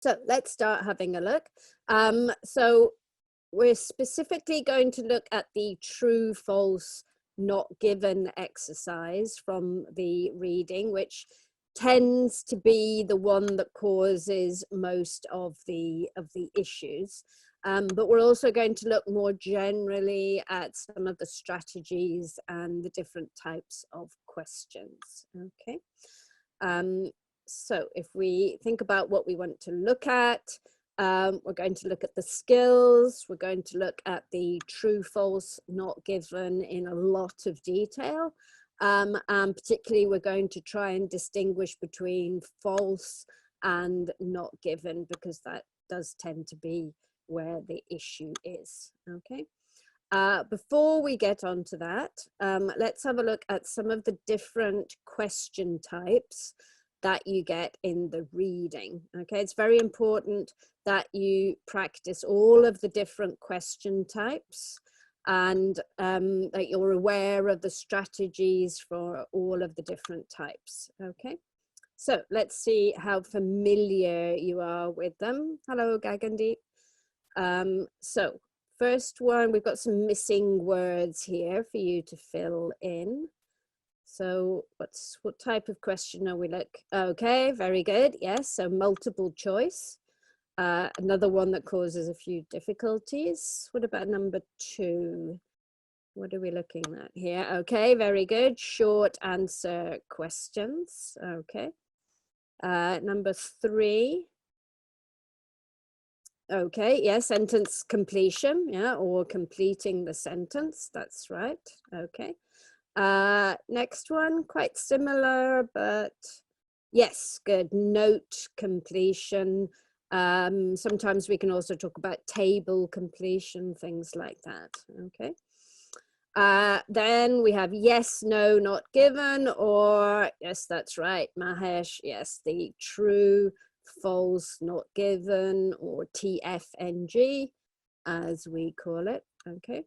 So let's start having a look. So we're specifically going to look at the true, false, not given exercise from the reading, which tends to be the one that causes most of the issues. But we're also going to look more generally at some of the strategies and the different types of questions. Okay. So if we think about what we want to look at, we're going to look at the skills, we're going to look at the true, false, not given in a lot of detail. And particularly we're going to try and distinguish between false and not given, because that does tend to be where the issue is. Okay. Before we get on to that, let's have a look at some of the different question types that you get in the reading. Okay, it's very important that you practice all of the different question types and that you're aware of the strategies for all of the different types. Okay, so let's see how familiar you are with them. Hello, Gagandeep. So first one, we've got some missing words here for you to fill in. So what type of question are we like? Okay, very good. Yes, so multiple choice. Another one that causes a few difficulties. What about number 2? What are we looking at here? Okay, very good. Short answer questions. Okay. Number 3. Okay, yeah, sentence completion, yeah, or completing the sentence. That's right. Okay. Next one, quite similar, but yes, good. Note completion. Sometimes we can also talk about table completion, things like that. Okay. Then we have yes, no, not given, or yes, that's right, Mahesh. Yes, the true, false, not given, or TFNG, as we call it. Okay.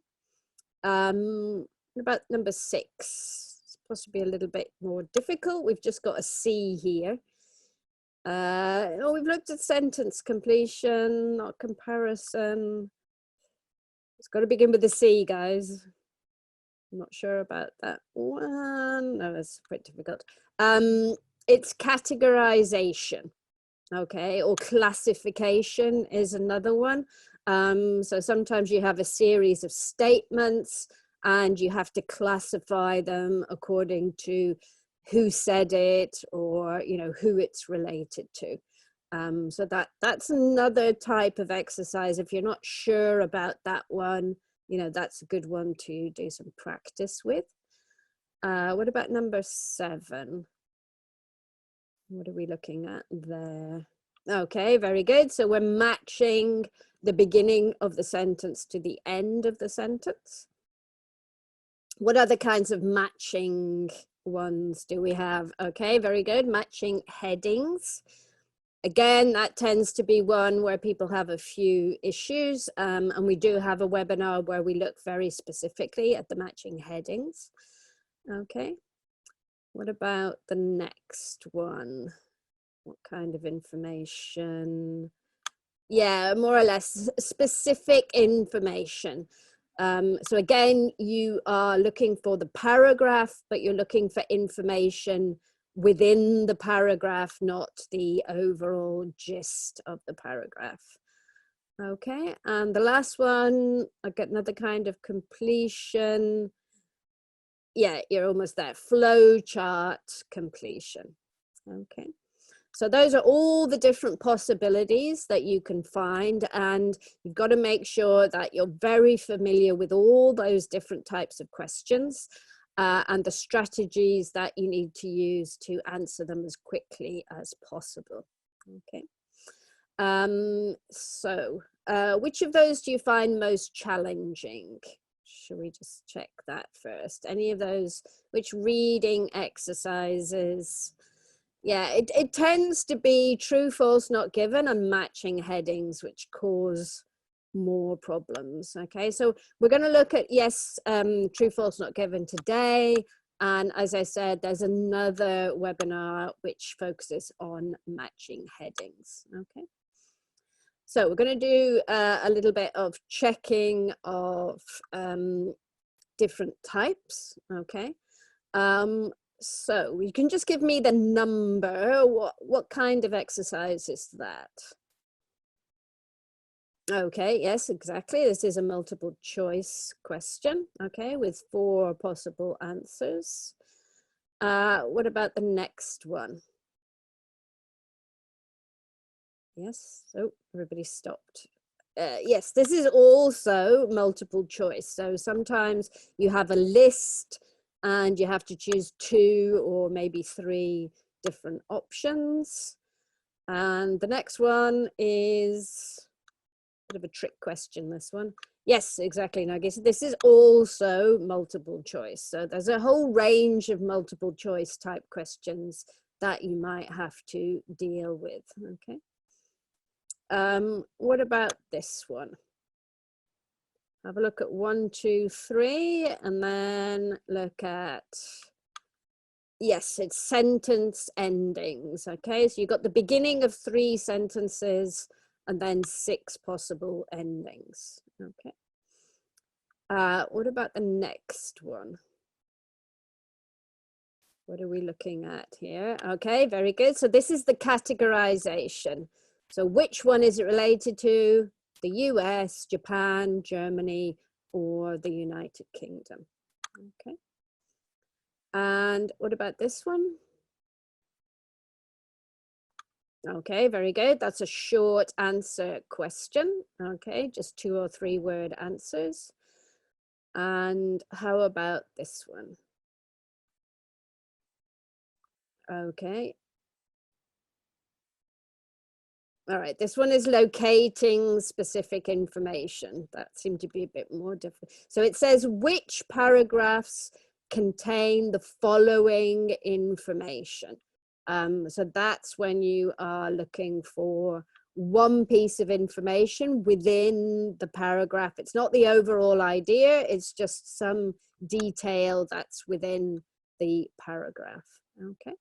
About number 6, it's possibly a little bit more difficult. We've just got a C here. Oh, we've looked at sentence completion, not comparison. It's got to begin with a C, guys. I'm not sure about that one. No, it's quite difficult. It's categorization, okay, or classification is another one. So sometimes you have a series of statements and you have to classify them according to who said it, or who it's related to. So that's another type of exercise. If you're not sure about that one, that's a good one to do some practice with. What about number 7? What are we looking at there? Okay, very good. So we're matching the beginning of the sentence to the end of the sentence. What other kinds of matching ones do we have? Okay, very good. Matching headings. Again, that tends to be one where people have a few issues, and we do have a webinar where we look very specifically at the matching headings. Okay, what about the next one? What kind of information? Yeah, more or less specific information. So again, you are looking for the paragraph, but you're looking for information within the paragraph, not the overall gist of the paragraph. Okay, and the last one, I get another kind of completion. Yeah, you're almost there. Flow chart completion. Okay. So those are all the different possibilities that you can find, and you've got to make sure that you're very familiar with all those different types of questions and the strategies that you need to use to answer them as quickly as possible. Okay. Which of those do you find most challenging? Should we just check that first? Any of those, which reading exercises? Yeah, it tends to be true, false, not given, and matching headings, which cause more problems. Okay, so we're going to look at yes, true, false, not given today. And as I said, there's another webinar which focuses on matching headings. Okay. So we're going to do a little bit of checking of different types, okay? So you can just give me the number. What kind of exercise is that? Okay, yes, exactly. This is a multiple choice question, okay, with 4 possible answers. What about the next one? Yes, so everybody stopped. Yes, this is also multiple choice. So sometimes you have a list and you have to choose 2 or maybe 3 different options. And the next one is a bit of a trick question, this one. Yes, exactly, Nugget. This is also multiple choice. So there's a whole range of multiple choice type questions that you might have to deal with, okay? What about this one? Have a look at 1, 2, 3, and then look at, yes, it's sentence endings, okay? So you've got the beginning of 3 sentences and then 6 possible endings, okay? What about the next one? What are we looking at here? Okay, very good. So this is the categorization. So which one is it related to? The US, Japan, Germany, or the United Kingdom? Okay. And what about this one? Okay, very good. That's a short answer question. Okay, just 2 or 3 word answers. And how about this one? Okay. All right, this one is locating specific information. That seemed to be a bit more different. So it says, which paragraphs contain the following information? So that's when you are looking for one piece of information within the paragraph. It's not the overall idea, it's just some detail that's within the paragraph, okay?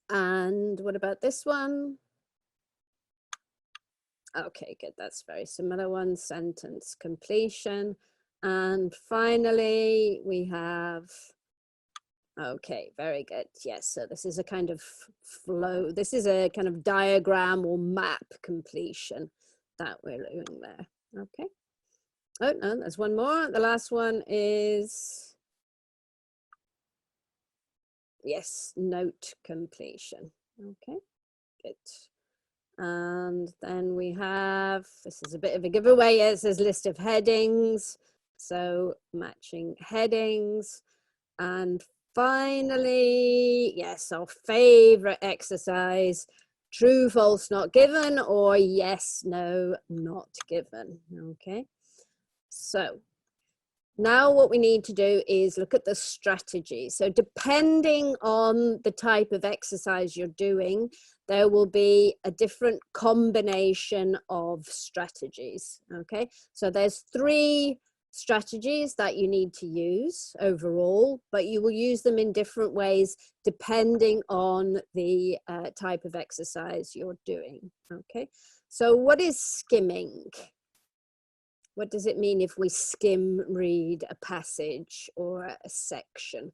And what about this one? Okay, good. That's very similar one, sentence completion. And finally, we have, okay, very good. Yes, so this is a kind of flow. This is a kind of diagram or map completion that we're doing there. Okay. Oh, no, there's one more. The last one is, yes, note completion. Okay, good. And then we have, this is a bit of a giveaway, it says list of headings. So matching headings. And finally, yes, our favorite exercise, true, false, not given, or yes, no, not given. Okay. So now what we need to do is look at the strategy. So depending on the type of exercise you're doing, there will be a different combination of strategies, okay? So there's 3 strategies that you need to use overall, but you will use them in different ways depending on the type of exercise you're doing, okay? So what is skimming? What does it mean if we skim read a passage or a section?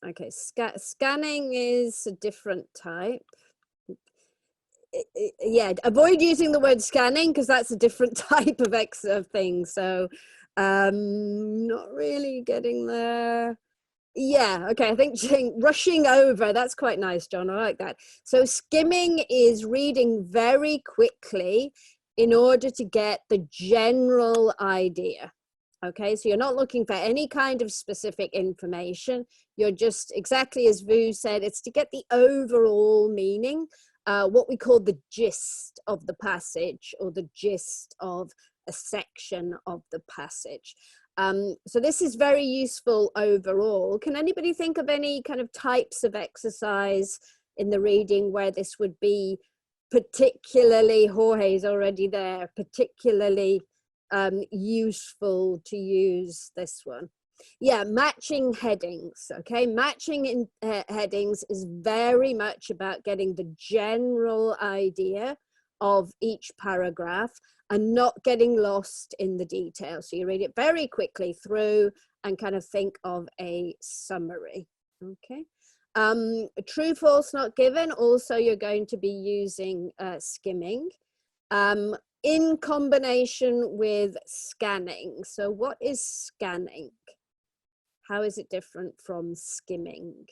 Okay, scanning is a different type. Yeah, avoid using the word scanning because that's a different type of thing. So not really getting there. Yeah, okay, I think rushing over, that's quite nice, John, I like that. So skimming is reading very quickly in order to get the general idea. Okay, so you're not looking for any kind of specific information. You're just, exactly as Vu said, it's to get the overall meaning, what we call the gist of the passage or the gist of a section of the passage. So this is very useful overall. Can anybody think of any kind of types of exercise in the reading where this would be particularly, Jorge's already there, particularly useful to use this one? Yeah, matching headings. Okay, matching in headings is very much about getting the general idea of each paragraph and not getting lost in the details. So you read it very quickly through and kind of think of a summary. Okay. True, false, not given. Also, you're going to be using skimming in combination with scanning. So what is scanning? How is it different from skimming?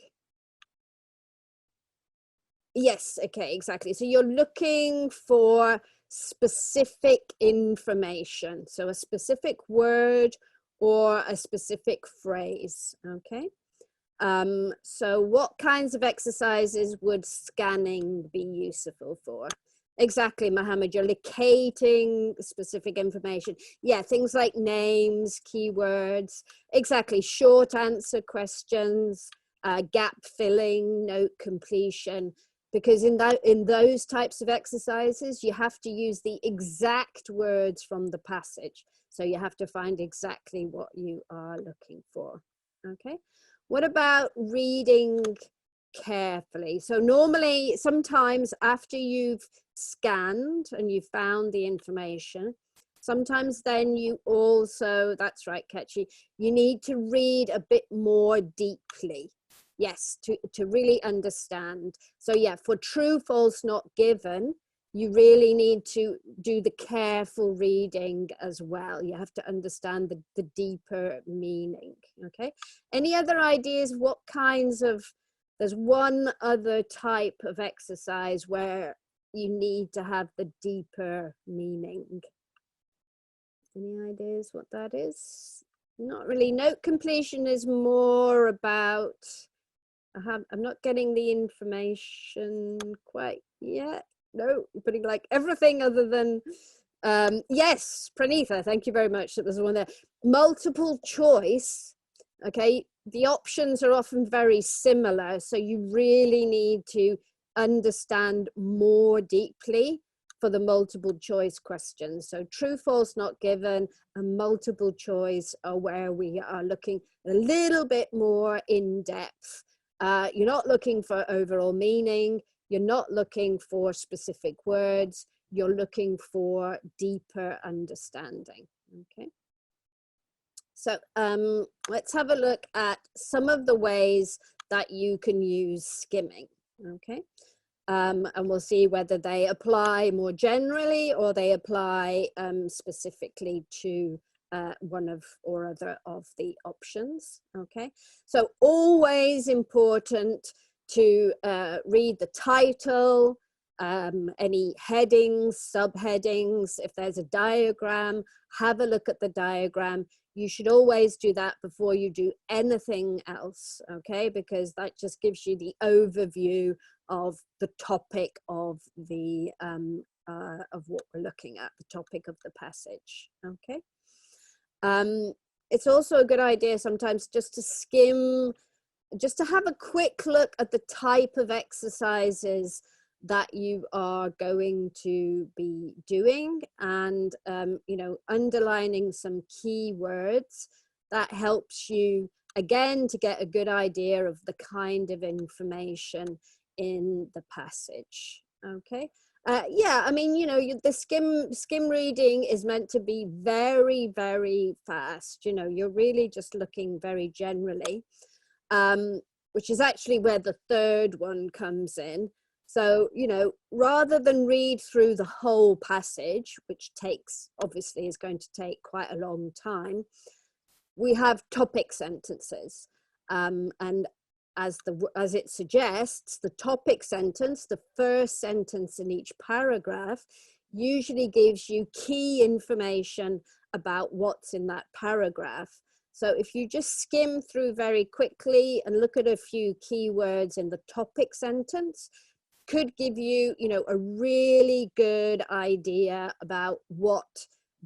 Yes, okay, exactly. So you're looking for specific information. So a specific word or a specific phrase, okay? So what kinds of exercises would scanning be useful for? Exactly, Mohammed, you're locating specific information. Yeah, things like names, keywords, exactly, short answer questions, gap filling, note completion, because in those types of exercises, you have to use the exact words from the passage. So you have to find exactly what you are looking for, okay? What about reading carefully? So normally, sometimes after you've scanned and you've found the information, sometimes then you also, that's right, Ketchy, you need to read a bit more deeply. Yes, to really understand. So yeah, for true, false, not given, you really need to do the careful reading as well. You have to understand the deeper meaning, okay? Any other ideas what kinds of, there's one other type of exercise where you need to have the deeper meaning. Any ideas what that is? Not really. Note completion is more about, I'm not getting the information quite yet. No, putting like everything other than, yes, Pranitha, thank you very much. That was the one there. Multiple choice, okay, the options are often very similar, so you really need to understand more deeply for the multiple choice questions. So true, false, not given, and multiple choice are where we are looking a little bit more in depth. You're not looking for overall meaning. You're not looking for specific words. You're looking for deeper understanding. Okay. So let's have a look at some of the ways that you can use skimming. Okay. And we'll see whether they apply more generally or they apply specifically to one of or other of the options. Okay, so always important to read the title, any headings, subheadings. If there's a diagram, have a look at the diagram. You should always do that before you do anything else, okay? Because that just gives you the overview of the topic of the of what we're looking at, the topic of the passage. Okay. It's also a good idea sometimes just to skim, just to have a quick look at the type of exercises that you are going to be doing, and you know, underlining some key words that helps you again to get a good idea of the kind of information in the passage. Okay. Yeah, I mean, you know, the skim reading is meant to be very, very fast. You know, you're really just looking very generally, which is actually where the third one comes in. So, you know, rather than read through the whole passage, which takes, obviously is going to take quite a long time, we have topic sentences. And as it suggests, the topic sentence, the first sentence in each paragraph, usually gives you key information about what's in that paragraph. So if you just skim through very quickly and look at a few keywords in the topic sentence, could give you, you know, a really good idea about what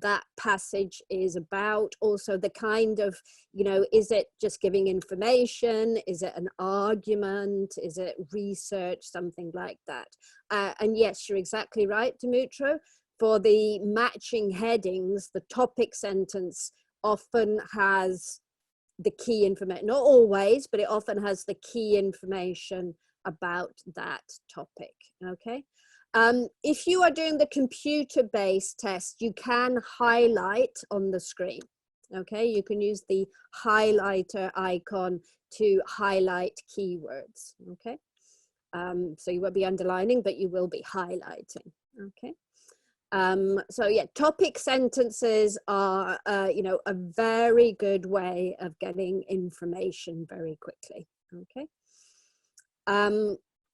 that passage is about. Also the kind of, you know, is it just giving information? Is it an argument? Is it research? Something like that. And yes, you're exactly right, Dimitro. For the matching headings, the topic sentence often has the key information, not always, but it often has the key information about that topic. Okay. If you are doing the computer-based test, you can highlight on the screen. Okay, you can use the highlighter icon to highlight keywords. Okay, so you won't be underlining, but you will be highlighting. Okay. So yeah, topic sentences are, you know, a very good way of getting information very quickly. Okay.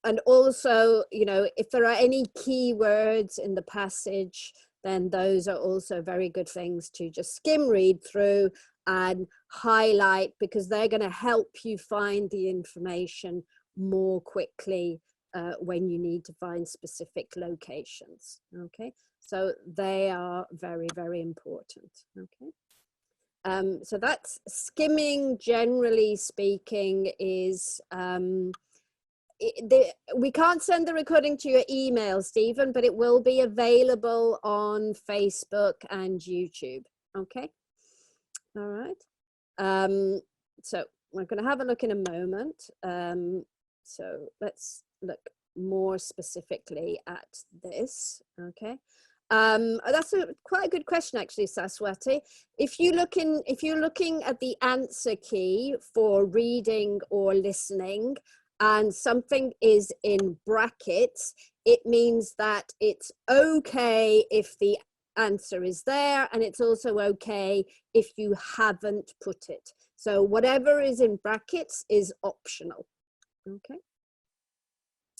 And also, you know, if there are any keywords in the passage, then those are also very good things to just skim read through and highlight, because they're going to help you find the information more quickly when you need to find specific locations. Okay, so they are very, very important. Okay, so that's skimming. Generally speaking, is we can't send the recording to your email, Stephen, but it will be available on Facebook and YouTube. Okay. All right. So we're going to have a look in a moment. So let's look more specifically at this. Okay. That's quite a good question, actually, Saswati. If you're looking at the answer key for reading or listening, and something is in brackets, it means that it's okay if the answer is there, and it's also okay if you haven't put it. So whatever is in brackets is optional. Okay.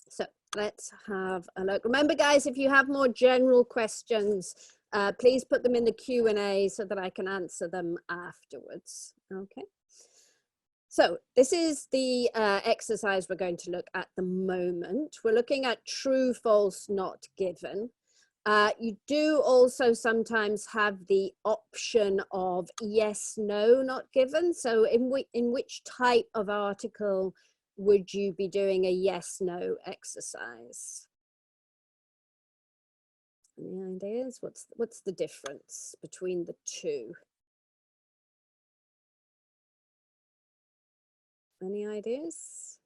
So let's have a look. Remember, guys, if you have more general questions, please put them in the Q&A so that I can answer them afterwards. Okay. So this is the exercise we're going to look at the moment. We're looking at true, false, not given. You do also sometimes have the option of yes, no, not given. So in which type of article would you be doing a yes, no exercise? Any ideas? What's the difference between the two? Any ideas?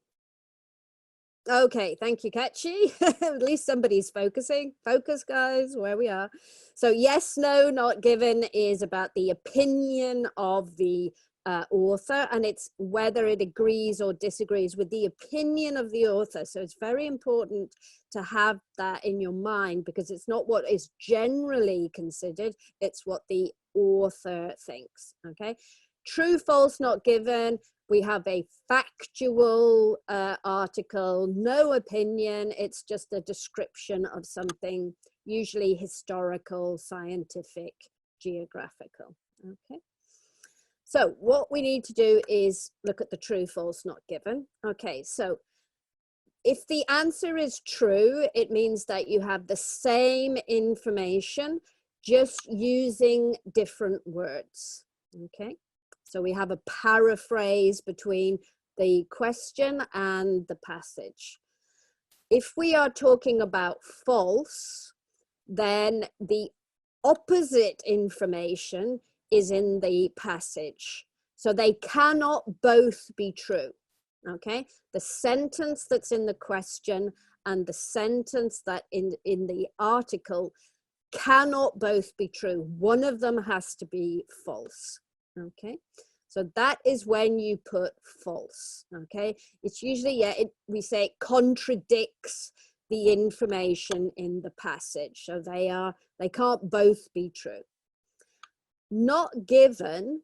Okay, thank you, Catchy. At least somebody's focusing. Focus, guys, where we are. So yes, no, not given is about the opinion of the author, and it's whether it agrees or disagrees with the opinion of the author. So it's very important to have that in your mind, because it's not what is generally considered, it's what the author thinks. Okay. True, false, not given. We have a factual article, no opinion. It's just a description of something, usually historical, scientific, geographical. Okay. So what we need to do is look at the true, false, not given. Okay. So if the answer is true, it means that you have the same information, just using different words. Okay. So we have a paraphrase between the question and the passage. If we are talking about false, then the opposite information is in the passage. So they cannot both be true. Okay, the sentence that's in the question and the sentence that in the article cannot both be true. One of them has to be false. Okay, so that is when you put false. Okay, it's usually, yeah, we say it contradicts the information in the passage. So they can't both be true. Not given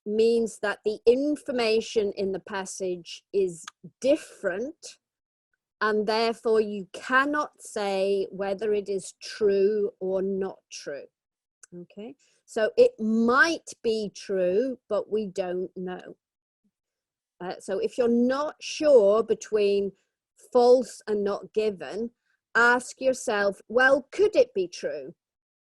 means that the information in the passage is different, and therefore you cannot say whether it is true or not true. Okay, so it might be true, but we don't know. So if you're not sure between false and not given, ask yourself, well, could it be true?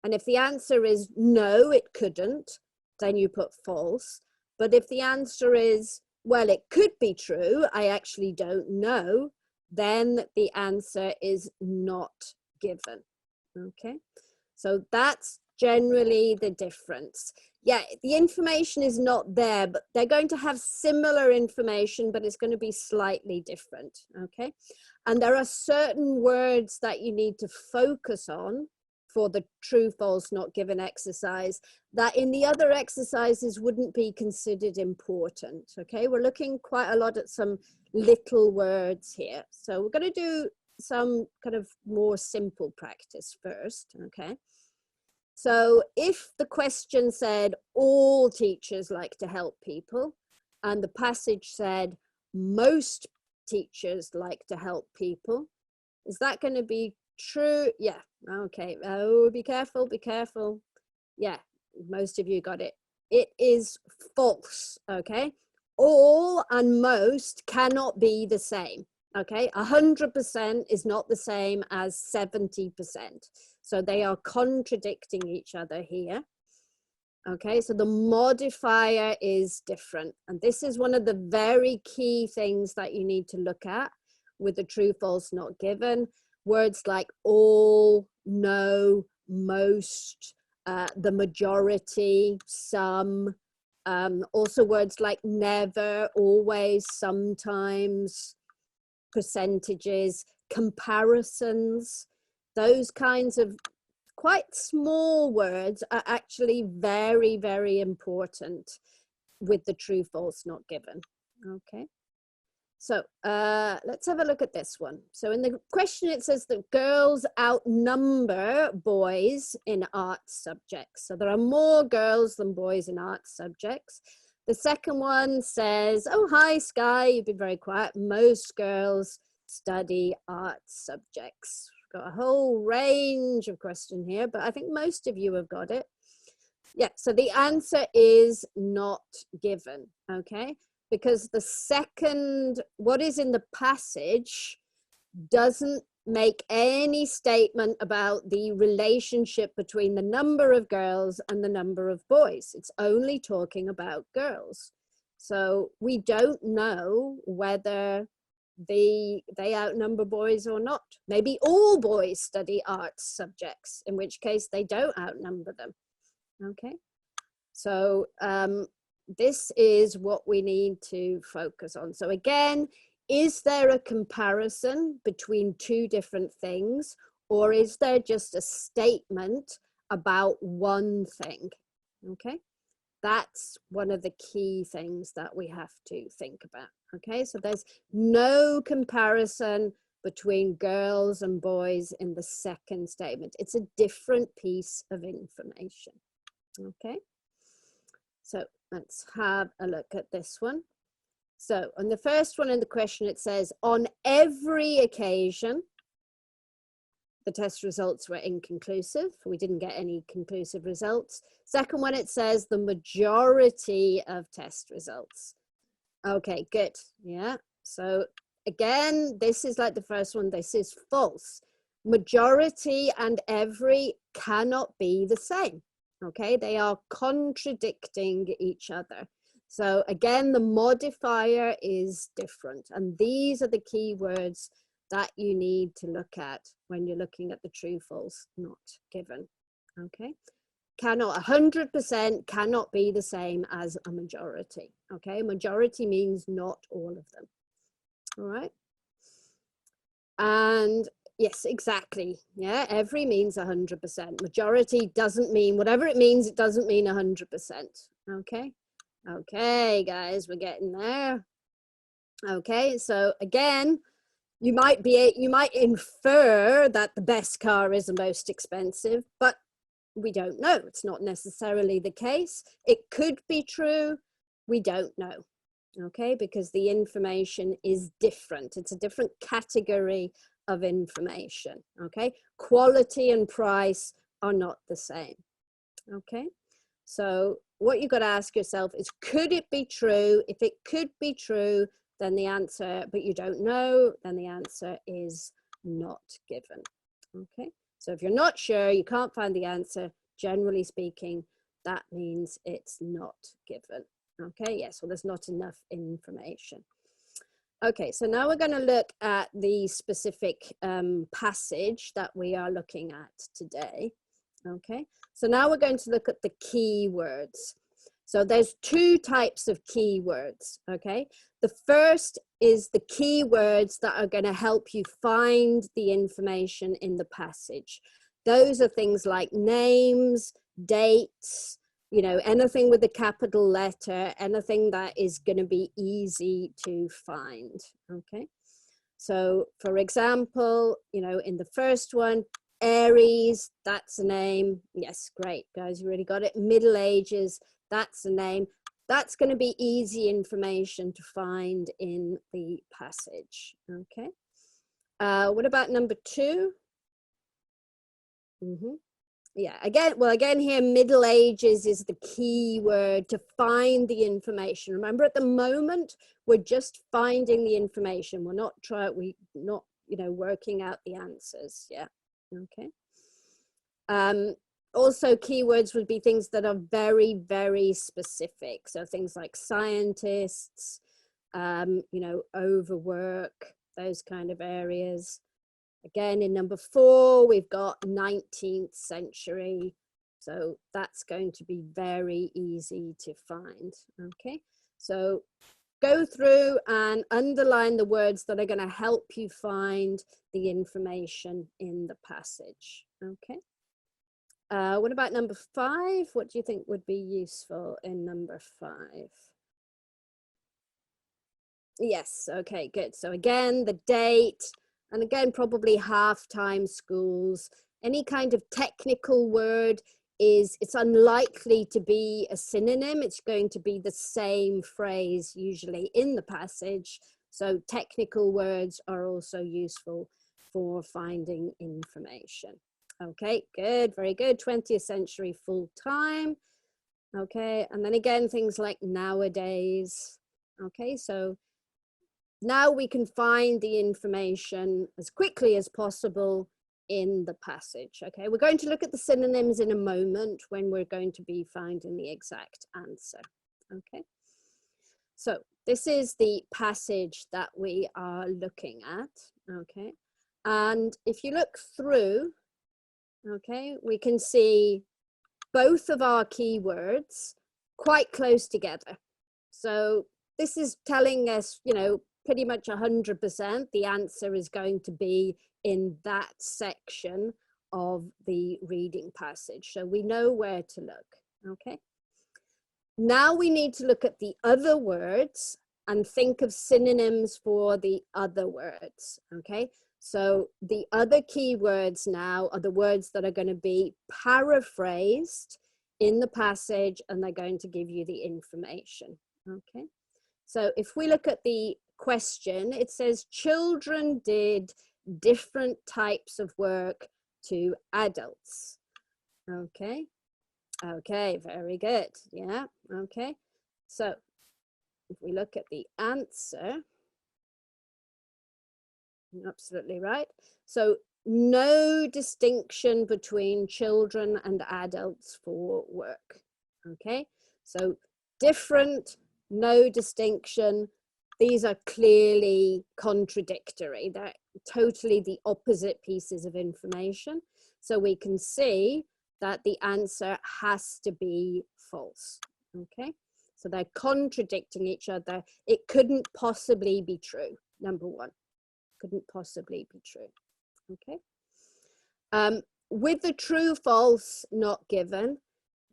And if the answer is no, it couldn't, then you put false. But if the answer is, well, it could be true, I actually don't know, then the answer is not given. Okay, so that's generally the difference. Yeah, the information is not there, but they're going to have similar information, but it's going to be slightly different, okay? And there are certain words that you need to focus on for the true, false, not given exercise that in the other exercises wouldn't be considered important, okay? We're looking quite a lot at some little words here. So we're going to do some kind of more simple practice first, okay? So if the question said all teachers like to help people and the passage said most teachers like to help people, is that going to be true? Yeah, okay. Oh, be careful, be careful. Yeah, most of you got it. It is false, okay? All and most cannot be the same, okay? 100% is not the same as 70%. So they are contradicting each other here. Okay, so the modifier is different. And this is one of the very key things that you need to look at with the true, false, not given. Words like all, no, most, the majority, some. Also words like never, always, sometimes, percentages, comparisons. Those kinds of quite small words are actually very, very important with the true, false, not given. Okay. So let's have a look at this one. So in the question, it says that girls outnumber boys in arts subjects. So there are more girls than boys in arts subjects. The second one says, oh, hi, Sky, you've been very quiet. Most girls study arts subjects. Got a whole range of question here, but I think most of you have got it. Yeah, so the answer is not given, okay? Because the second, what is in the passage doesn't make any statement about the relationship between the number of girls and the number of boys. It's only talking about girls. So we don't know whether they outnumber boys or not. Maybe all boys study arts subjects, in which case they don't outnumber them. Okay, so this is what we need to focus on. So again, is there a comparison between two different things, or is there just a statement about one thing? Okay, that's one of the key things that we have to think about. Okay, so there's no comparison between girls and boys in the second statement. It's a different piece of information. Okay, so let's have a look at this one. So on the first one in the question, it says, on every occasion, the test results were inconclusive. We didn't get any conclusive results. Second one, it says the majority of test results. Okay, good. Yeah. So again, this is like the first one. This is false. Majority and every cannot be the same. Okay, they are contradicting each other. So again, the modifier is different. And these are the key words that you need to look at when you're looking at the true, false, not given. Okay, cannot, 100% cannot be the same as a majority. Okay, majority means not all of them. All right, and yes, exactly. Yeah, every means 100%. Majority doesn't mean, whatever it means, it doesn't mean 100%. Okay, okay, guys, we're getting there. Okay, so again, you might infer that the best car is the most expensive, but we don't know. It's not necessarily the case. It could be true. We don't know. Okay, because the information is different. It's a different category of information. Okay, quality and price are not the same. Okay, so what you've got to ask yourself is, could it be true? If it could be true, then the answer, but you don't know, then the answer is not given. Okay, so if you're not sure, you can't find the answer, generally speaking, that means it's not given. Okay, yes, well, there's not enough information. Okay, so now we're going to look at the specific passage that we are looking at today. Okay, so now we're going to look at the keywords. So there's two types of keywords, okay? The first is the keywords that are going to help you find the information in the passage. Those are things like names, dates, you know, anything with a capital letter, anything that is going to be easy to find, okay? So for example, you know, in the first one, Aries, that's a name. Yes, great, guys, you really got it. Middle Ages, that's a name. That's going to be easy information to find in the passage, okay? What about number 2? Yeah, again here, Middle Ages is the key word to find the information. Remember, at the moment, we're just finding the information. We're not you know, working out the answers. Yeah, okay. Also, keywords would be things that are very, very specific. So things like scientists, you know, overwork, those kind of areas. Again, in number 4, we've got 19th century. So that's going to be very easy to find. Okay, so go through and underline the words that are going to help you find the information in the passage. Okay. What about number 5? What do you think would be useful in number 5? Yes, okay, good. So again, the date, and again, probably half-time schools. Any kind of technical word it's unlikely to be a synonym. It's going to be the same phrase usually in the passage. So technical words are also useful for finding information. Okay, good, very good. 20th century full time. Okay, and then again, things like nowadays. Okay, so now we can find the information as quickly as possible in the passage. Okay, we're going to look at the synonyms in a moment when we're going to be finding the exact answer. Okay, so this is the passage that we are looking at. Okay, and if you look through, okay, we can see both of our keywords quite close together. So this is telling us, you know, pretty much 100% the answer is going to be in that section of the reading passage. So we know where to look, okay? Now we need to look at the other words and think of synonyms for the other words, okay? So the other keywords now are the words that are going to be paraphrased in the passage, and they're going to give you the information, okay? So if we look at the question, it says children did different types of work to adults. Okay. Okay, very good. Yeah, okay. So if we look at the answer, absolutely right. So no distinction between children and adults for work. Okay, so different, no distinction. These are clearly contradictory. They're totally the opposite pieces of information. So we can see that the answer has to be false. Okay, so they're contradicting each other. It couldn't possibly be true, number 1. Couldn't possibly be true. Okay. With the true false not given,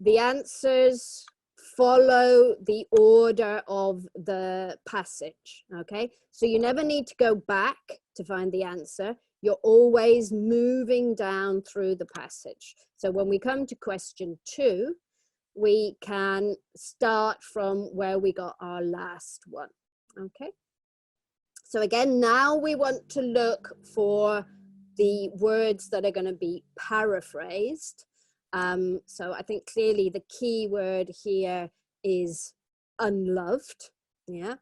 the answers follow the order of the passage. Okay, so you never need to go back to find the answer. You're always moving down through the passage. So when we come to question 2, we can start from where we got our last one. Okay. So again, now we want to look for the words that are going to be paraphrased. So I think clearly the key word here is unloved. Yeah.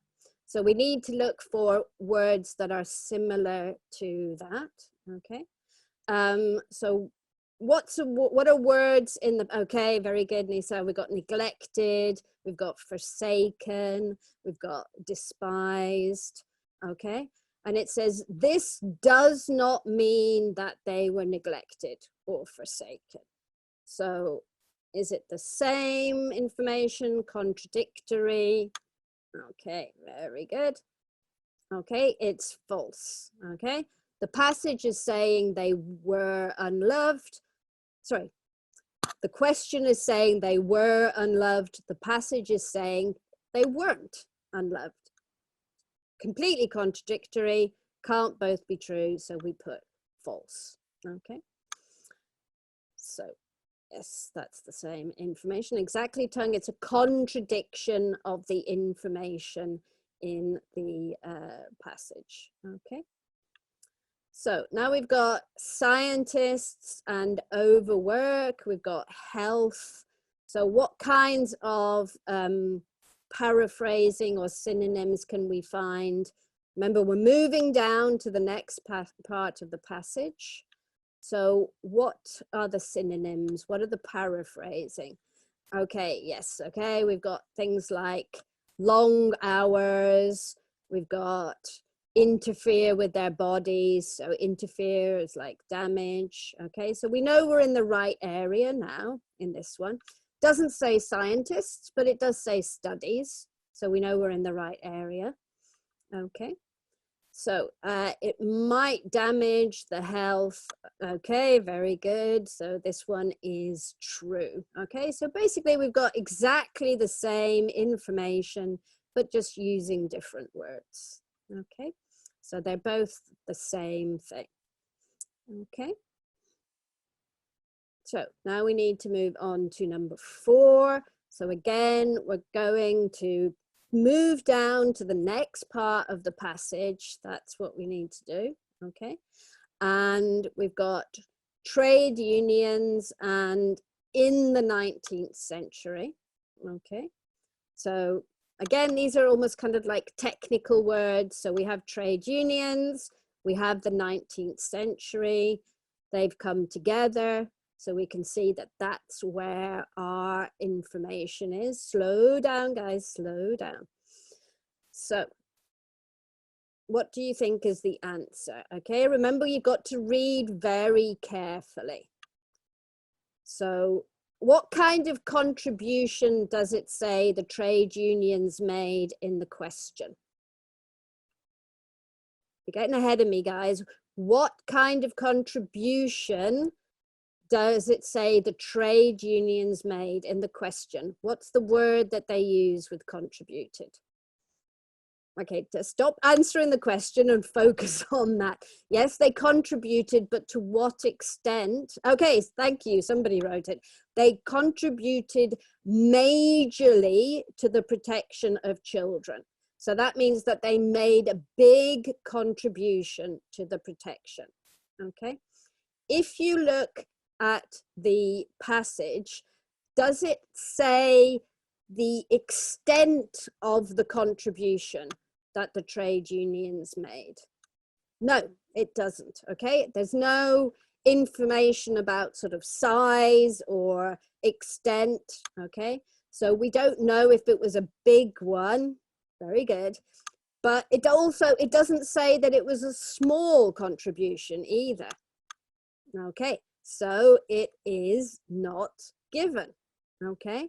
So we need to look for words that are similar to that. Okay. So what are words in the, okay, very good, Nisa. We've got neglected, we've got forsaken, we've got despised. Okay, and it says this does not mean that they were neglected or forsaken. So is it the same information, contradictory? Okay, very good. Okay, it's false. Okay, the passage is saying they were unloved. Sorry, the question is saying they were unloved. The passage is saying they weren't unloved. Completely contradictory, can't both be true, so we put false. Okay, so yes, that's the same information. Exactly, Tongue. It's a contradiction of the information in the passage. Okay. So now we've got scientists and overwork. We've got health. So what kinds of paraphrasing or synonyms can we find? Remember, we're moving down to the next part of the passage. So what are the synonyms? What are the paraphrasing? Okay, yes, okay. We've got things like long hours. We've got interfere with their bodies. So interfere is like damage. Okay, so we know we're in the right area now in this one. Doesn't say scientists, but it does say studies. So we know we're in the right area. Okay. So it might damage the health. Okay, very good. So this one is true. Okay, so basically we've got exactly the same information, but just using different words. Okay, so they're both the same thing. Okay. So now we need to move on to number 4. So again, we're going to move down to the next part of the passage. That's what we need to do. Okay. And we've got trade unions and in the 19th century. Okay. So again, these are almost kind of like technical words. So we have trade unions, we have the 19th century, they've come together. So we can see that that's where our information is. Slow down, guys, slow down. So what do you think is the answer? Okay, remember you've got to read very carefully. So what kind of contribution does it say the trade unions made in the question? You're getting ahead of me, guys. What kind of contribution does it say the trade unions made in the question? What's the word that they use with contributed? Okay, to stop answering the question and focus on that. Yes, they contributed, but to what extent? Okay, thank you. Somebody wrote it. They contributed majorly to the protection of children. So that means that they made a big contribution to the protection. Okay. If you look at the passage, does it say the extent of the contribution that the trade unions made? No, it doesn't. Okay, there's no information about sort of size or extent. Okay, so we don't know if it was a big one. Very good. But it doesn't say that it was a small contribution either. Okay, so it is not given. Okay,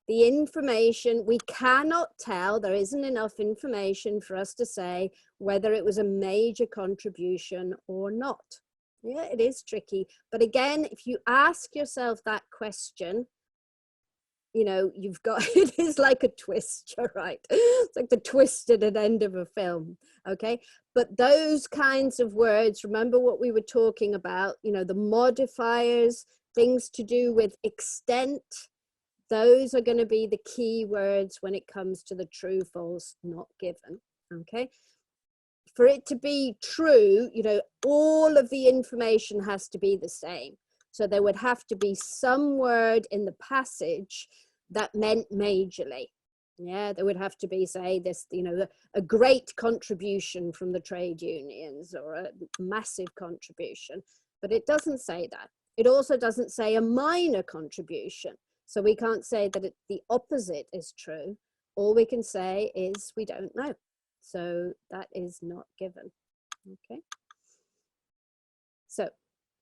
the information, we cannot tell, there isn't enough information for us to say whether it was a major contribution or not. Yeah, it is tricky. But again, if you ask yourself that question, you know, you've got, it is like a twist, you're right. It's like the twist at an end of a film, okay? But those kinds of words, remember what we were talking about, you know, the modifiers, things to do with extent, those are going to be the key words when it comes to the true, false, not given, okay? For it to be true, you know, all of the information has to be the same. So there would have to be some word in the passage that meant majorly. Yeah, there would have to be, say, this, you know, a great contribution from the trade unions or a massive contribution, but it doesn't say that. It also doesn't say a minor contribution. So we can't say that the opposite is true. All we can say is we don't know. So that is not given. Okay. So,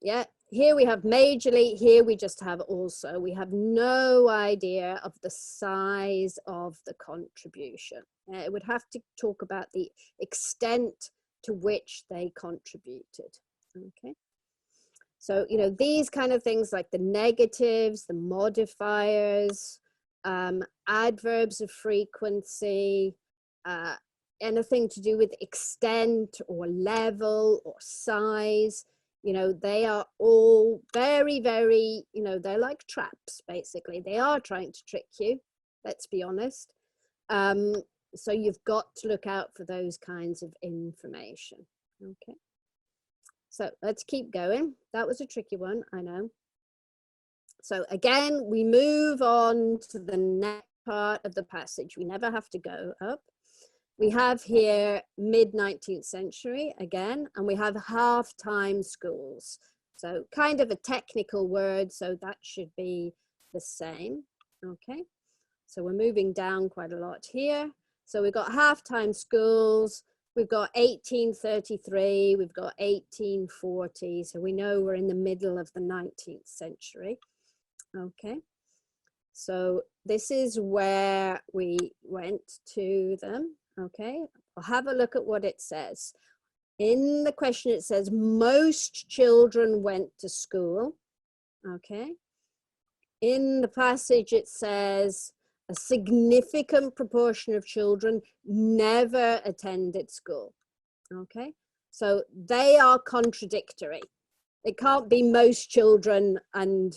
yeah, here we have majorly, here we just have also. We have no idea of the size of the contribution. It would have to talk about the extent to which they contributed, okay? So, you know, these kind of things like the negatives, the modifiers, adverbs of frequency, anything to do with extent or level or size, you know, they are all very, very, you know, they're like traps, basically. They are trying to trick you, let's be honest. So you've got to look out for those kinds of information, okay? So let's keep going. That was a tricky one, I know. So again, we move on to the next part of the passage. We never have to go up. We have here mid-19th century again, and we have half-time schools. So kind of a technical word, so that should be the same, okay? So we're moving down quite a lot here. So we've got half-time schools, we've got 1833, we've got 1840, so we know we're in the middle of the 19th century, okay? So this is where we went to them. Okay, I'll have a look at what it says. In the question, it says most children went to school. Okay. In the passage, it says a significant proportion of children never attended school. Okay, so they are contradictory. It can't be most children and,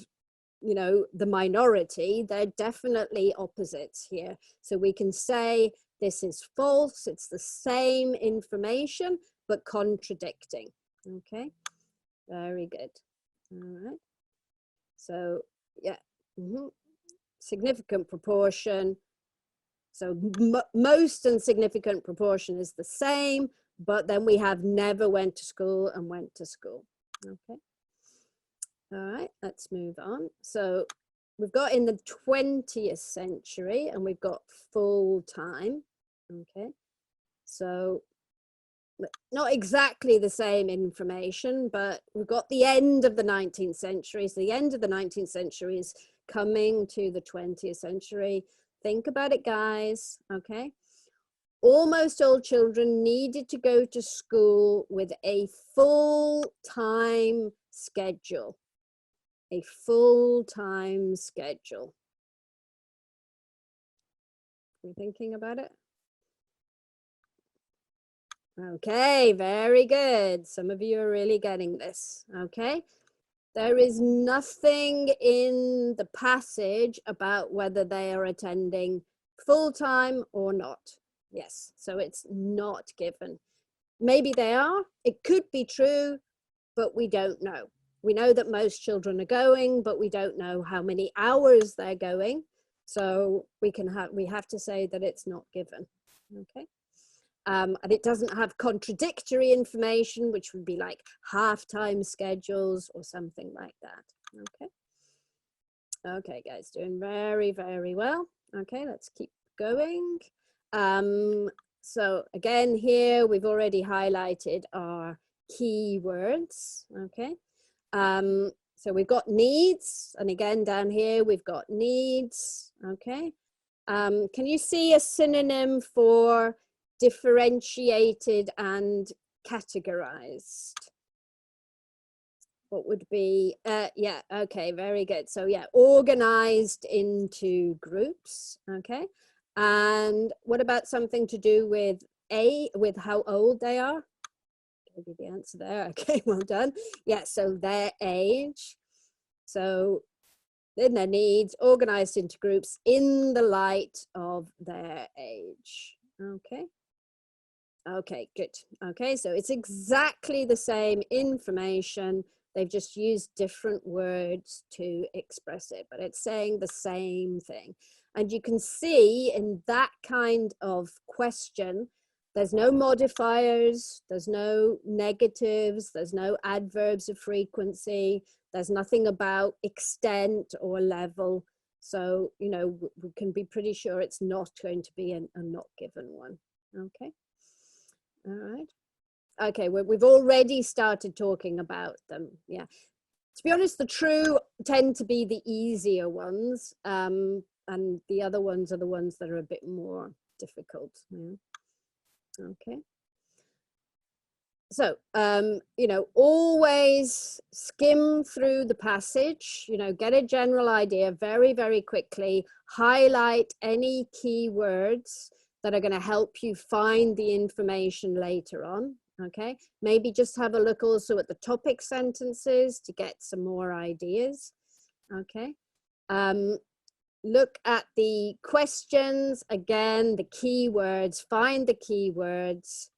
you know, the minority. They're definitely opposites here. So we can say this is false. It's the same information, but contradicting. Okay, very good. All right. So yeah, significant proportion. So most and significant proportion is the same, but then we have never went to school and went to school. Okay. All right, let's move on. So we've got in the 20th century and we've got full time, okay? So not exactly the same information, but we've got the end of the 19th century. So the end of the 19th century is coming to the 20th century. Think about it, guys, okay? Almost all children needed to go to school with a full-time schedule. A full-time schedule. Are you thinking about it? Okay, very good. Some of you are really getting this, okay? There is nothing in the passage about whether they are attending full-time or not. Yes, so it's not given. Maybe they are, it could be true, but we don't know. We know that most children are going, but we don't know how many hours they're going. So we have to say that it's not given, okay? And it doesn't have contradictory information, which would be like half-time schedules or something like that, okay? Okay, guys, doing very, very well. Okay, let's keep going. So again, here we've already highlighted our keywords, okay? So we've got needs, and again down here we've got needs, okay? Can you see a synonym for differentiated and categorized? What would be, yeah, okay, very good. So yeah, organized into groups, okay? And what about something to do with with how old they are? Give you the answer there. Okay, well done. Yeah, so their age. So then their needs, organized into groups in the light of their age. Okay. Okay, good. Okay, so it's exactly the same information. They've just used different words to express it, but it's saying the same thing. And you can see in that kind of question, there's no modifiers, there's no negatives, there's no adverbs of frequency, there's nothing about extent or level. So, you know, we can be pretty sure it's not going to be a not given one. Okay. All right. Okay, we've already started talking about them. Yeah. To be honest, the true tend to be the easier ones, and the other ones are the ones that are a bit more difficult. Yeah. Okay. So, you know, always skim through the passage, you know, get a general idea very, very quickly, highlight any keywords that are going to help you find the information later on. Okay, maybe just have a look also at the topic sentences to get some more ideas. Okay, look at the questions, again, the keywords, find the keywords.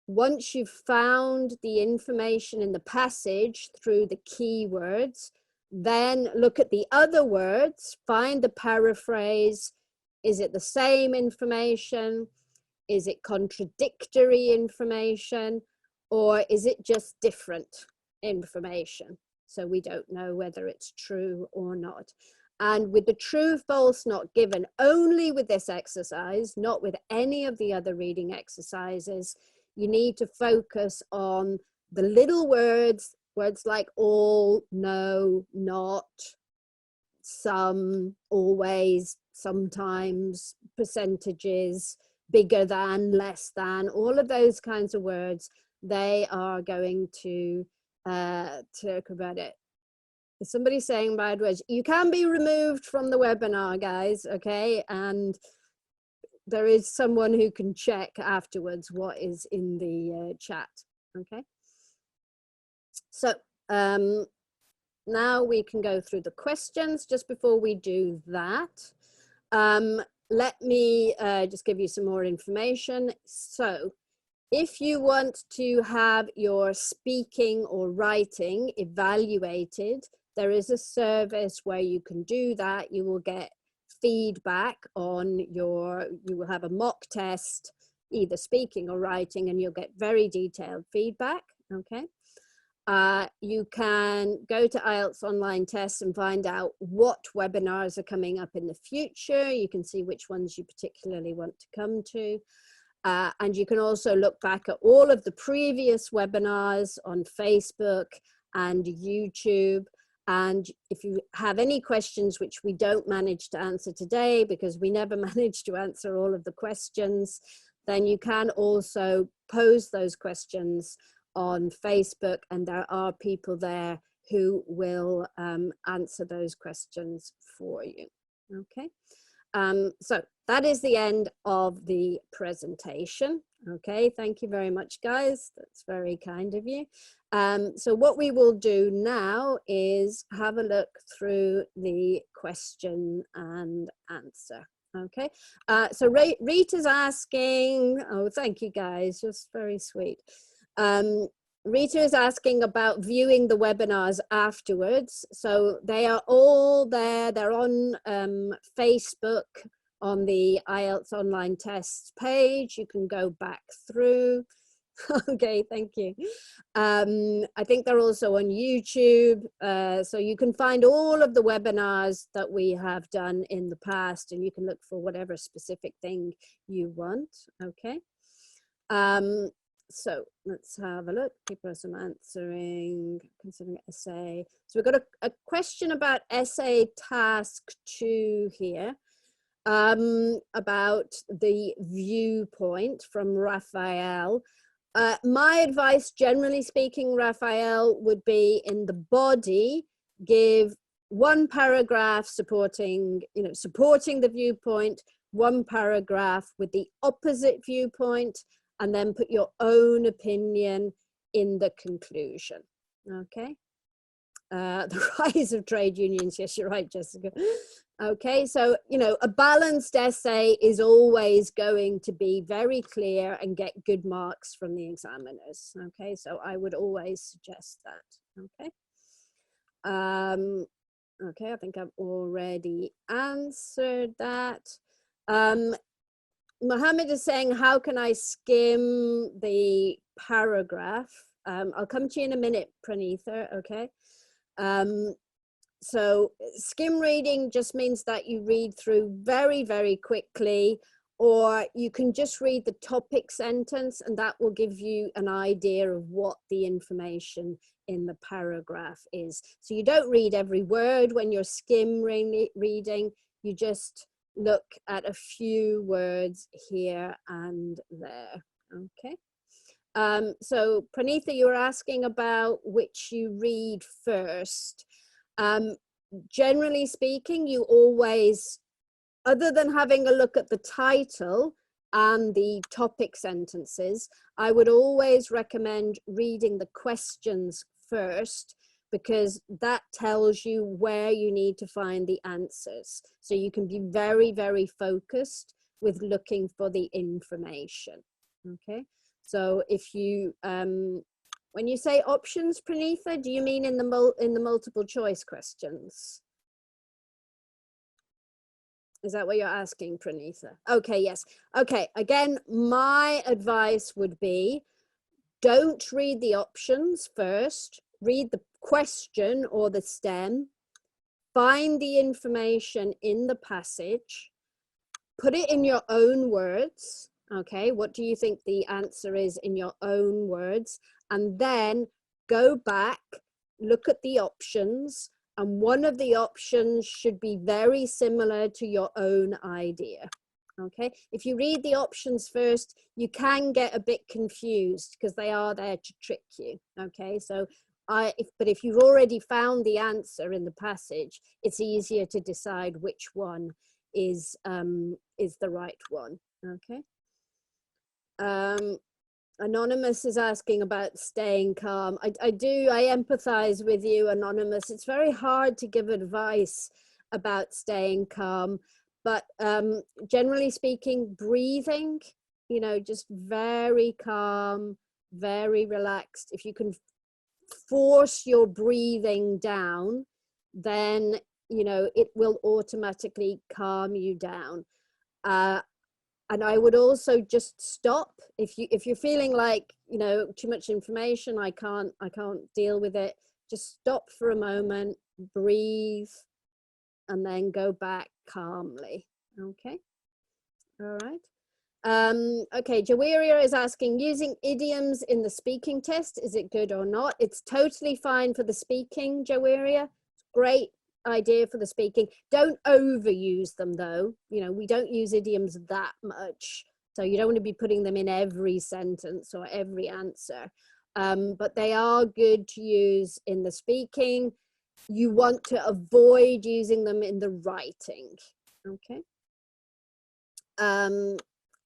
Once you've found the information in the passage through the keywords, then look at the other words, find the paraphrase. Is it the same information? Is it contradictory information? Or is it just different information? So we don't know whether it's true or not. And with the true, false, not given, only with this exercise, not with any of the other reading exercises, you need to focus on the little words, words like all, no, not, some, always, sometimes, percentages, bigger than, less than, all of those kinds of words. They are going to talk about it. Is somebody saying bad words? You can be removed from the webinar, guys, okay? And there is someone who can check afterwards what is in the chat, okay? So now we can go through the questions. Just before we do that, let me just give you some more information. So if you want to have your speaking or writing evaluated, there is a service where you can do that. You will get feedback on you will have a mock test, either speaking or writing, and you'll get very detailed feedback, okay? You can go to IELTS online tests and find out what webinars are coming up in the future. You can see which ones you particularly want to come to. And you can also look back at all of the previous webinars on Facebook and YouTube. And if you have any questions which we don't manage to answer today, because we never manage to answer all of the questions, then you can also pose those questions on Facebook, and there are people there who will answer those questions for you. Okay. So that is the end of the presentation. Okay, thank you very much, guys. That's very kind of you. So what we will do now is have a look through the question and answer. Okay, so Rita's asking, oh, thank you guys, just very sweet. Rita is asking about viewing the webinars afterwards. So they are all there. They're on Facebook on the IELTS online tests page. You can go back through. Okay, thank you. I think they're also on YouTube. So you can find all of the webinars that we have done in the past, and you can look for whatever specific thing you want. Okay. So let's have a look. People are answering, considering essay. So we've got a question about essay task 2 here, about the viewpoint from Raphael. My advice, generally speaking, Raphael, would be in the body, give one paragraph supporting, supporting the viewpoint, one paragraph with the opposite viewpoint, and then put your own opinion in the conclusion, okay? The rise of trade unions, yes, you're right, Jessica. Okay, so, a balanced essay is always going to be very clear and get good marks from the examiners, okay? So I would always suggest that, okay? Okay, I think I've already answered that. Mohammed is saying, how can I skim the paragraph? I'll come to you in a minute, Pranitha, okay? So skim reading just means that you read through very, very quickly or you can just read the topic sentence, and that will give you an idea of what the information in the paragraph is. So you don't read every word when you're skim reading, you just look at a few words here and there. Okay. So Pranitha, you were asking about which you read first. Generally speaking, you always, other than having a look at the title and the topic sentences, I would always recommend reading the questions first, because that tells you where you need to find the answers. So you can be very, very focused with looking for the information. Okay. So if you, when you say options, Pranitha, do you mean in the multiple choice questions? Is that what you're asking, Pranitha? Okay, yes. Okay, again, my advice would be, don't read the options first, read the question or the stem, find the information in the passage, put it in your own words. Okay, what do you think the answer is in your own words? And then go back, look at the options, and one of the options should be very similar to your own idea. Okay, if you read the options first, you can get a bit confused because they are there to trick you. Okay, so but if you've already found the answer in the passage, it's easier to decide which one is the right one. Okay. Anonymous is asking about staying calm. I empathize with you, Anonymous. It's very hard to give advice about staying calm, but generally speaking, breathing, you know, just very calm, very relaxed. If you can force your breathing down, then, you know, it will automatically calm you down. And I would also just stop if you're feeling like, you know, too much information, I can't deal with it. Just stop for a moment, breathe, and then go back calmly. Okay. All right. Okay, Jawiria is asking, using idioms in the speaking test, is it good or not? It's totally fine for the speaking, Jawiria. Great idea for the speaking. Don't overuse them though. You know, we don't use idioms that much, so you don't want to be putting them in every sentence or every answer, but they are good to use in the speaking. You want to avoid using them in the writing. Okay.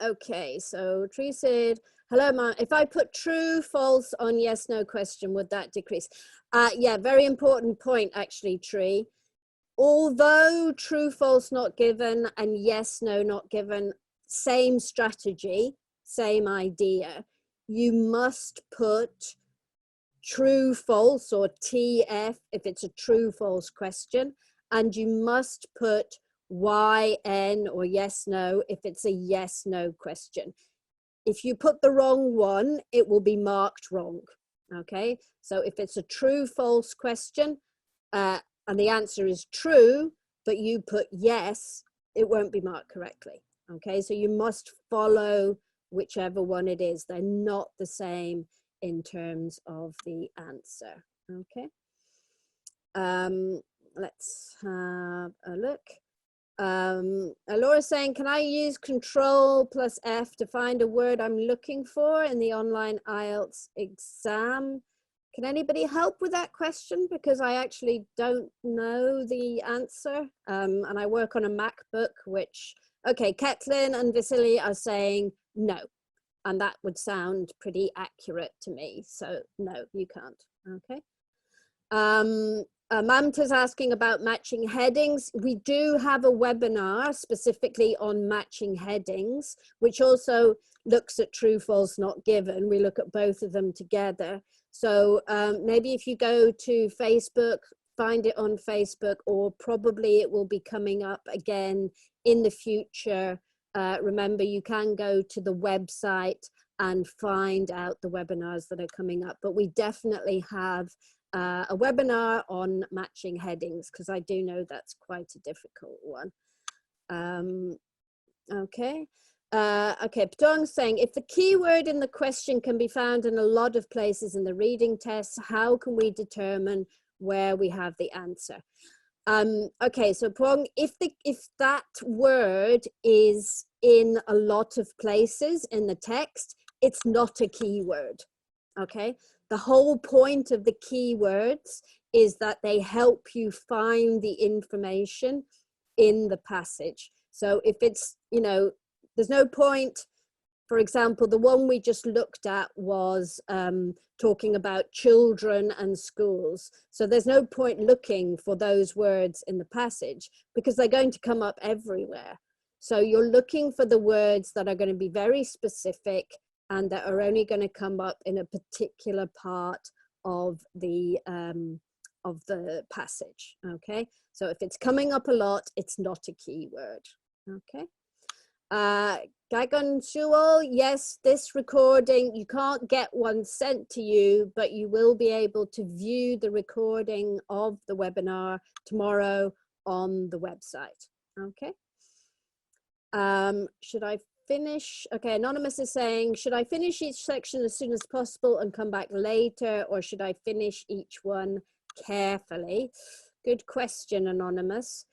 Okay, so Tree said, hello, Mom. If I put true, false on yes, no question, would that decrease? Yeah, very important point, actually, Tree. Although true, false not given and yes, no not given, same strategy, same idea, you must put true, false or TF if it's a true, false question, and you must put YN or yes, no if it's a yes, no question. If you put the wrong one, it will be marked wrong. Okay, so if it's a true, false question, and the answer is true, but you put yes, it won't be marked correctly. Okay, so you must follow whichever one it is. They're not the same in terms of the answer. Okay. Let's have a look. Laura's saying, can I use Control plus F to find a word I'm looking for in the online IELTS exam? Can anybody help with that question? Because I actually don't know the answer. And I work on a MacBook, which, okay, Ketlin and Vasily are saying no. And that would sound pretty accurate to me. So no, you can't. Okay. Mamta's asking about matching headings. We do have a webinar specifically on matching headings, which also looks at true, false, not given. We look at both of them together. So maybe if you go to Facebook, find it on Facebook, or probably it will be coming up again in the future. Remember, you can go to the website and find out the webinars that are coming up, but we definitely have a webinar on matching headings, because I do know that's quite a difficult one. Okay. Okay, Ptong's saying, if the keyword in the question can be found in a lot of places in the reading test, how can we determine where we have the answer? Okay, so Ptong, if that word is in a lot of places in the text, it's not a keyword. Okay, the whole point of the keywords is that they help you find the information in the passage. So if it's, you know, there's no point, for example, the one we just looked at was talking about children and schools. So there's no point looking for those words in the passage because they're going to come up everywhere. So you're looking for the words that are going to be very specific and that are only going to come up in a particular part of the passage. Okay, so if it's coming up a lot, it's not a keyword. Okay. Gagan Shuol, yes, this recording, you can't get one sent to you, but you will be able to view the recording of the webinar tomorrow on the website. Okay. Should I finish? Okay, Anonymous is saying, should I finish each section as soon as possible and come back later, or should I finish each one carefully? Good question, Anonymous.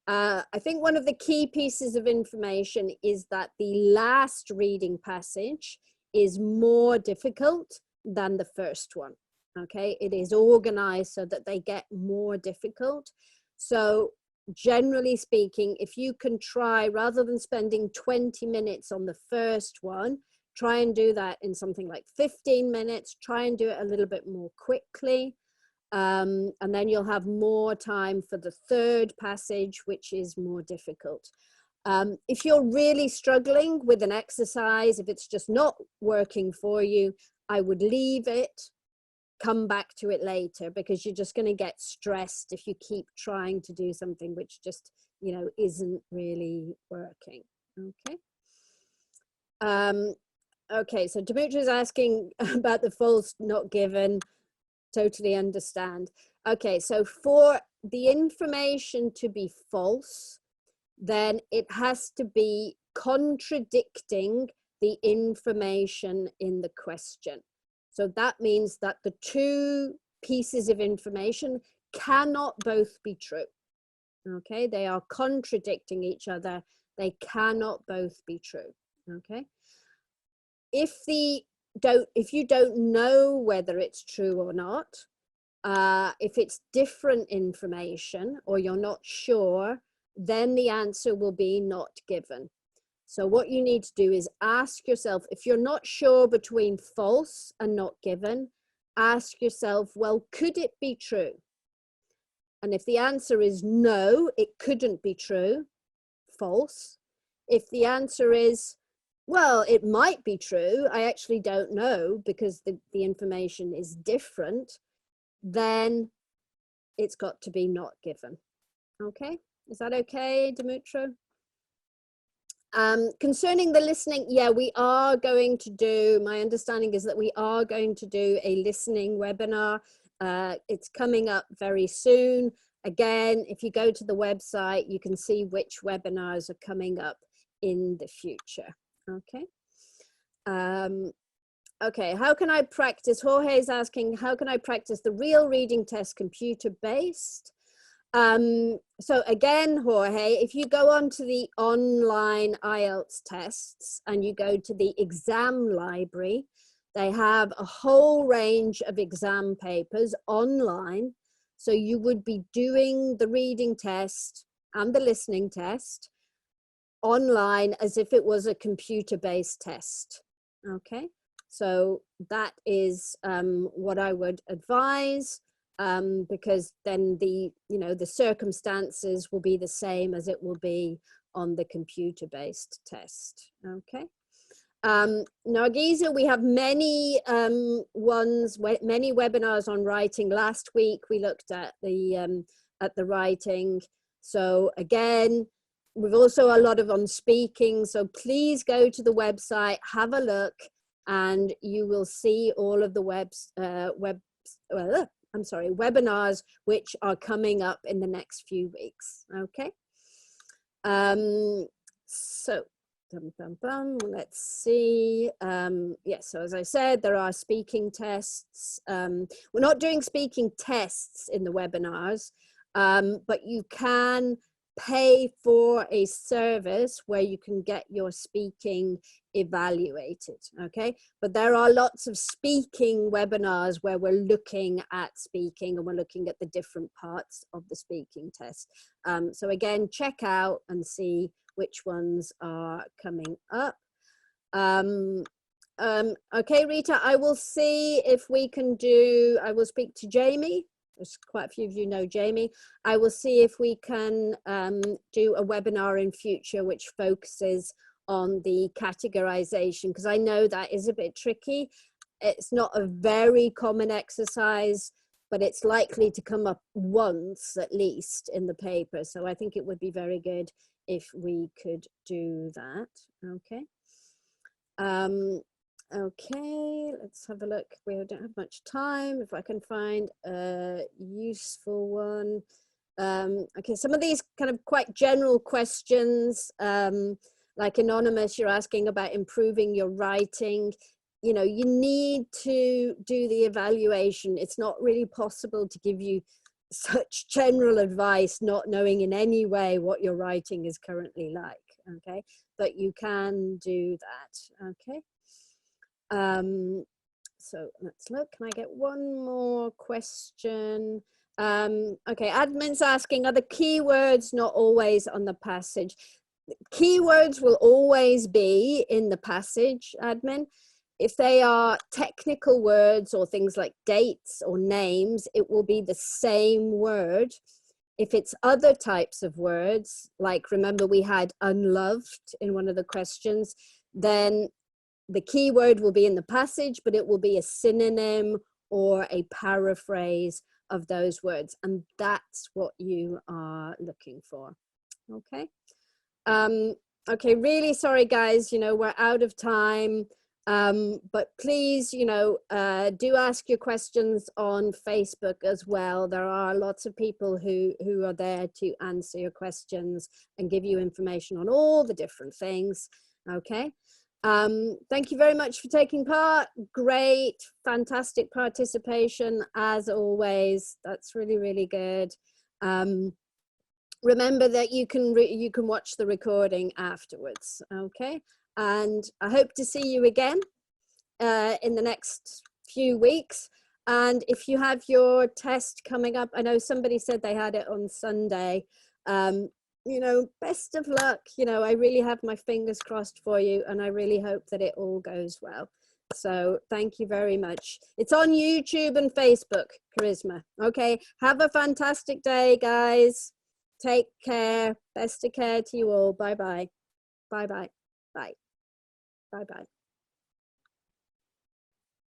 I think one of the key pieces of information is that the last reading passage is more difficult than the first one. Okay, it is organized so that they get more difficult. So generally speaking, if you can try, rather than spending 20 minutes on the first one, try and do that in something like 15 minutes, try and do it a little bit more quickly. And then you'll have more time for the third passage, which is more difficult. If you're really struggling with an exercise, if it's just not working for you, I would leave it, come back to it later, because you're just going to get stressed if you keep trying to do something which just, you know, isn't really working. Okay. Okay, so Dimitri is asking about the false not given. Totally understand. Okay, so for the information to be false, then it has to be contradicting the information in the question. So that means that the two pieces of information cannot both be true. Okay, they are contradicting each other. They cannot both be true. Okay. If you don't know whether it's true or not, if it's different information or you're not sure, then the answer will be not given. So what you need to do is ask yourself, if you're not sure between false and not given, ask yourself, well, could it be true? And if the answer is no, it couldn't be true, false. If the answer is, well, it might be true, I actually don't know because the information is different, then it's got to be not given. Okay, is that okay, Dimitro? Concerning the listening, yeah, we are going to do, my understanding is that we are going to do a listening webinar. It's coming up very soon. Again, if you go to the website, you can see which webinars are coming up in the future. Okay. Okay, how can I practice? Jorge is asking, how can I practice the real reading test computer-based? So again, Jorge, if you go onto the online IELTS tests and you go to the exam library, they have a whole range of exam papers online. So you would be doing the reading test and the listening test online as if it was a computer-based test. Okay, so that is what I would advise, because then the circumstances will be the same as it will be on the computer-based test. Okay. Nargiza, we have many many webinars on writing. Last week we looked at the writing. So again, we've also a lot of on speaking. So please go to the website, have a look, and you will see all of the webinars which are coming up in the next few weeks. Okay. So Let's see. Yes, so as I said, there are speaking tests. We're not doing speaking tests in the webinars, but you can pay for a service where you can get your speaking evaluated, okay? But there are lots of speaking webinars where we're looking at speaking and we're looking at the different parts of the speaking test. So again, check out and see which ones are coming up. Okay, Rita, I will see if we can do, I will speak to Jamie. There's quite a few of you know Jamie. I will see if we can do a webinar in future which focuses on the categorization, because I know that is a bit tricky. It's not a very common exercise, but it's likely to come up once at least in the paper. So I think it would be very good if we could do that. Okay. Okay, let's have a look. We don't have much time. If I can find a useful one. Okay, some of these kind of quite general questions, like Anonymous, you're asking about improving your writing. You know, you need to do the evaluation. It's not really possible to give you such general advice, not knowing in any way what your writing is currently like, okay? But you can do that, okay? So let's look, can I get one more question? Okay, admin's asking, are the keywords not always on the passage? Keywords will always be in the passage, admin. If they are technical words or things like dates or names, it will be the same word. If it's other types of words, like remember we had unloved in one of the questions, then the keyword will be in the passage, but it will be a synonym or a paraphrase of those words. And that's what you are looking for. Okay. Okay, really sorry, guys, you know, we're out of time. But please, you know, do ask your questions on Facebook as well. There are lots of people who are there to answer your questions and give you information on all the different things. Okay. Thank you very much for taking part. Great, fantastic participation as always. That's really, really good. Remember that you can watch the recording afterwards, okay? And I hope to see you again in the next few weeks. And if you have your test coming up, I know somebody said they had it on Sunday. You know, best of luck. You know, I really have my fingers crossed for you, and I really hope that it all goes well. So thank you very much. It's on YouTube and Facebook, Charisma. Okay, have a fantastic day, guys. Take care. Best of care to you all. Bye-bye. Bye-bye. Bye. Bye-bye.